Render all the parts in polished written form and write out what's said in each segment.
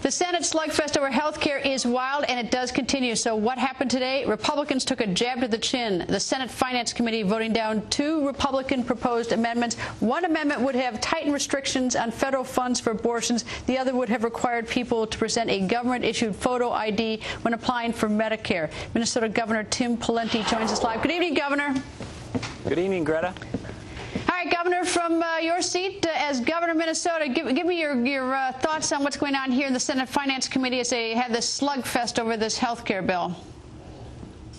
The Senate slugfest over health care is wild, and it does continue. So what happened today? Republicans took a jab to the chin. The Senate Finance Committee voting down 2 Republican-proposed amendments. One amendment would have tightened restrictions on federal funds for abortions. The other would have required people to present a government-issued photo ID when applying for Medicare. Minnesota Governor Tim Pawlenty joins us live. Good evening, Governor. Good evening, Greta. All right, Governor, from your seat as governor of Minnesota, give me your thoughts on what's going on here in the Senate Finance Committee as they have this slugfest over this health care bill.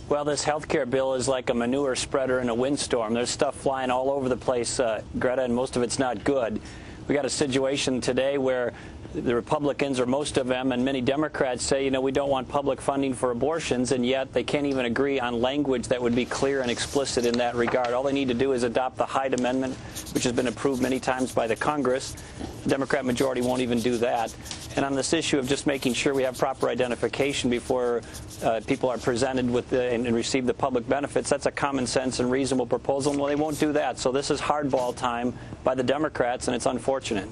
Well, this health care bill is like a manure spreader in a windstorm. There's stuff flying all over the place, Greta, and most of it's not good. We got a situation today where the Republicans, or most of them, and many Democrats say, you know, we don't want public funding for abortions, and yet they can't even agree on language that would be clear and explicit in that regard. All they need to do is adopt the Hyde Amendment, which has been approved many times by the Congress. The Democrat majority won't even do that. And on this issue of just making sure we have proper identification before people are presented with and receive the public benefits, that's a common sense and reasonable proposal. Well, they won't do that. So this is hardball time by the Democrats, and it's unfortunate.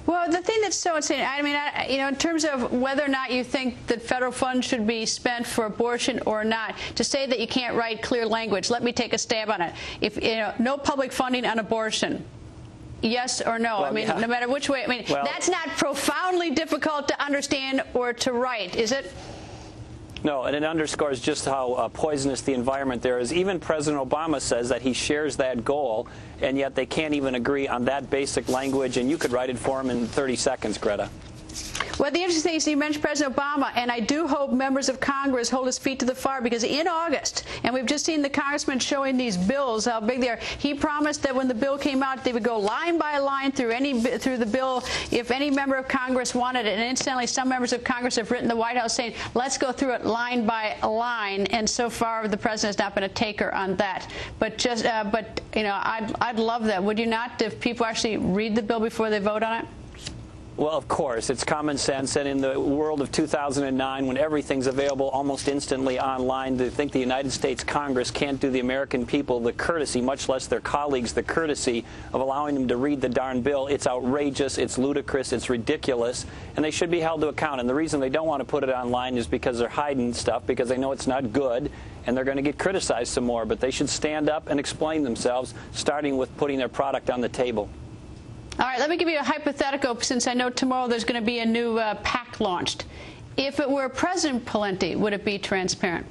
Well, the thing that's so insane, I mean, you know, in terms of whether or not you think that federal funds should be spent for abortion or not, to say that you can't write clear language, let me take a stab on it. If, you know, no public funding on abortion, yes or no? Well, I mean, yeah. No matter which way, I mean, well, that's not profoundly difficult to understand or to write, is it? No, and it underscores just how poisonous the environment there is. Even President Obama says that he shares that goal, and yet they can't even agree on that basic language, and you could write it for him in 30 seconds, Greta. Well, the interesting thing is you mentioned President Obama, and I do hope members of Congress hold his feet to the fire, because in August, and we've just seen the congressman showing these bills, how big they are, he promised that when the bill came out, they would go line by line through the bill if any member of Congress wanted it. And incidentally, some members of Congress have written the White House saying, let's go through it line by line, and so far the president has not been a taker on that. But just, you know, I'd love that. Would you not, if people actually read the bill before they vote on it? Well, of course, it's common sense, and in the world of 2009, when everything's available almost instantly online, to think the United States Congress can't do the American people the courtesy, much less their colleagues the courtesy, of allowing them to read the darn bill, it's outrageous, it's ludicrous, it's ridiculous, and they should be held to account. And the reason they don't want to put it online is because they're hiding stuff, because they know it's not good, and they're going to get criticized some more. But they should stand up and explain themselves, starting with putting their product on the table. All right, let me give you a hypothetical, since I know tomorrow there's going to be a new PAC launched. If it were President Pawlenty, would it be transparent?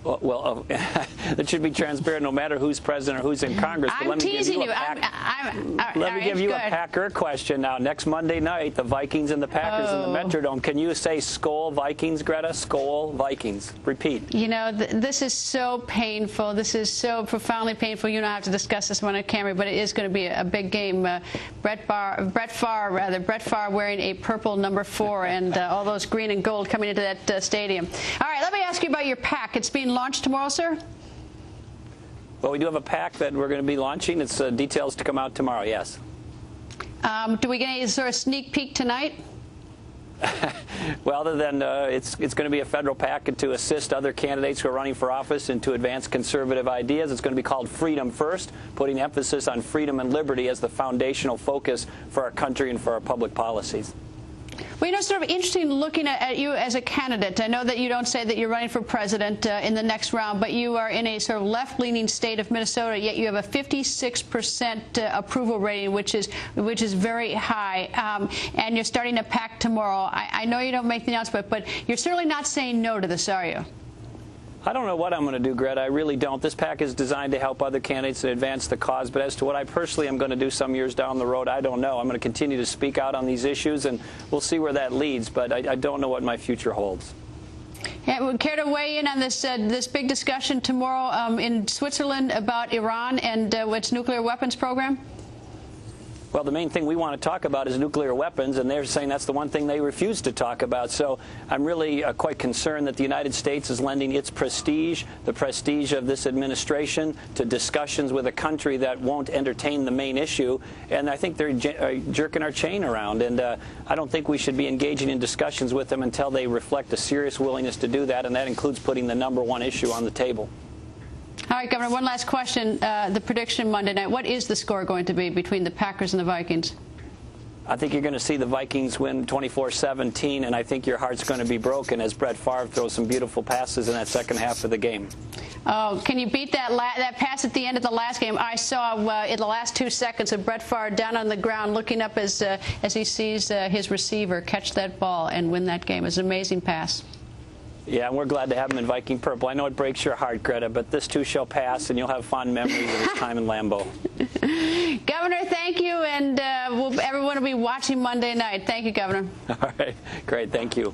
Well, it should be transparent no matter who's president or who's in Congress. But I'm teasing you. Let me give you a Packer question now. Next Monday night, the Vikings and the Packers in the Metrodome. Can you say Skol Vikings, Greta? Skol Vikings. Repeat. You know, this is so painful. This is so profoundly painful. You don't have to discuss this one on camera, but it is going to be a big game. Brett Favre wearing a purple number 4 and all those green and gold coming into that stadium. All right, let me ask you about your PAC. It's being launched tomorrow, sir? Well, we do have a PAC that we're going to be launching. It's details to come out tomorrow, yes. Do we get any sort of sneak peek tonight? Well, other than it's going to be a federal PAC to assist other candidates who are running for office and to advance conservative ideas. It's going to be called Freedom First, putting emphasis on freedom and liberty as the foundational focus for our country and for our public policies. Well, you know, sort of interesting looking at you as a candidate. I know that you don't say that you're running for president in the next round, but you are in a sort of left-leaning state of Minnesota, yet you have a 56% approval rating, which is very high, and you're starting a PAC tomorrow. I know you don't make the announcement, but you're certainly not saying no to this, are you? I don't know what I'm going to do, Greta. I really don't. This PAC is designed to help other candidates and advance the cause. But as to what I personally am going to do some years down the road, I don't know. I'm going to continue to speak out on these issues, and we'll see where that leads. But I don't know what my future holds. Yeah, would care to weigh in on this big discussion tomorrow in Switzerland about Iran and its nuclear weapons program? Well, the main thing we want to talk about is nuclear weapons, and they're saying that's the one thing they refuse to talk about. So I'm really quite concerned that the United States is lending its prestige, the prestige of this administration, to discussions with a country that won't entertain the main issue. And I think they're jerking our chain around. And I don't think we should be engaging in discussions with them until they reflect a serious willingness to do that, and that includes putting the #1 issue on the table. All right, Governor, one last question. The prediction Monday night, what is the score going to be between the Packers and the Vikings? I think you're going to see the Vikings win 24-17, and I think your heart's going to be broken as Brett Favre throws some beautiful passes in that second half of the game. Oh, can you beat that pass at the end of the last game? I saw in the last 2 seconds of Brett Favre down on the ground looking up as he sees his receiver catch that ball and win that game. It was an amazing pass. Yeah, and we're glad to have him in Viking purple. I know it breaks your heart, Greta, but this too shall pass, and you'll have fond memories of his time in Lambeau. Governor, thank you, and everyone will be watching Monday night. Thank you, Governor. All right, great, thank you.